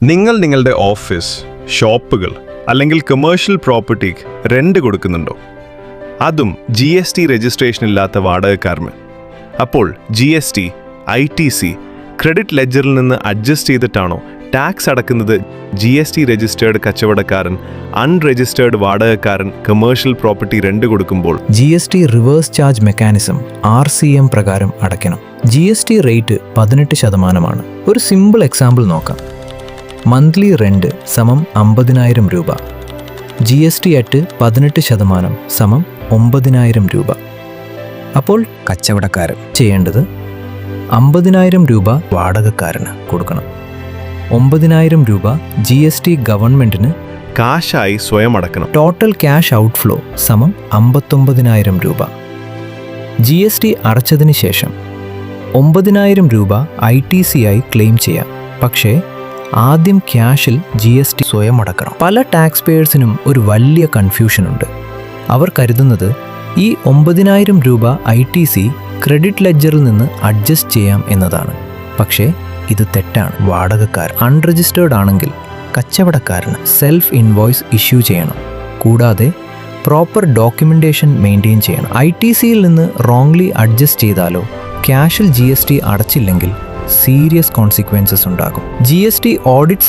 നിങ്ങൾ നിങ്ങളുടെ ഓഫീസ്, ഷോപ്പുകൾ അല്ലെങ്കിൽ കമേഴ്ഷ്യൽ പ്രോപ്പർട്ടി റെന്റ് കൊടുക്കുന്നുണ്ടോ? അതും GST രജിസ്ട്രേഷൻ ഇല്ലാത്ത വാടകക്കാരന്. അപ്പോൾ GST, ITC, ക്രെഡിറ്റ് ലെഡ്ജറിൽ നിന്ന് അഡ്ജസ്റ്റ് ചെയ്തിട്ടാണോ ടാക്സ് അടക്കുന്നത്? GST രജിസ്റ്റേർഡ് കച്ചവടക്കാരൻ, അൺരജിസ്റ്റേർഡ് വാടകക്കാരൻ കമേഴ്ഷ്യൽ പ്രോപ്പർട്ടി റെന്റ് കൊടുക്കുമ്പോൾ GST reverse charge mechanism RCM പ്രകാരം അടയ്ക്കണം. GST rate 18%. ഒരു സിമ്പിൾ എക്സാമ്പിൾ നോക്കാം. മന്ത്ലി റെന്റ് സമം 50,000 രൂപ. GST അറ്റ് 18% സമം 9,000 രൂപ. അപ്പോൾ കച്ചവടക്കാരൻ ചെയ്യേണ്ടത് 50,000 രൂപ വാടകക്കാരന് കൊടുക്കണം. 9,000 രൂപ GST ഗവൺമെന്റിന് കാശായി സ്വയം അടക്കണം. ടോട്ടൽ ക്യാഷ് ഔട്ട്ഫ്ലോ സമം 59,000 രൂപ. GST അടച്ചതിന് ശേഷം 9,000 രൂപ ITC ആയി ക്ലെയിം ചെയ്യാം. പക്ഷേ ആദ്യം ക്യാഷിൽ GST സ്വയം അടക്കണം. പല ടാക്സ് പേയേഴ്സിനും ഒരു വലിയ കൺഫ്യൂഷൻ ഉണ്ട്. അവർ കരുതുന്നത് ഈ 9,000 രൂപ ITC ക്രെഡിറ്റ് ലെഡ്ജറിൽ നിന്ന് അഡ്ജസ്റ്റ് ചെയ്യാം എന്നതാണ്. പക്ഷേ ഇത് തെറ്റാണ്. വാടകക്കാരൻ അൺരജിസ്റ്റേർഡ് ആണെങ്കിൽ കച്ചവടക്കാരന് സെൽഫ് ഇൻവോയ്സ് ഇഷ്യൂ ചെയ്യണം. കൂടാതെ പ്രോപ്പർ ഡോക്യുമെന്റേഷൻ മെയിൻറ്റെയിൻ ചെയ്യണം. ITCയിൽ നിന്ന് റോങ്ലി അഡ്ജസ്റ്റ് ചെയ്താലോ ക്യാഷിൽ GST അടച്ചില്ലെങ്കിൽ സീരിയസ് കോൺസിക്വൻസസ് ഉണ്ടാകും. GST audit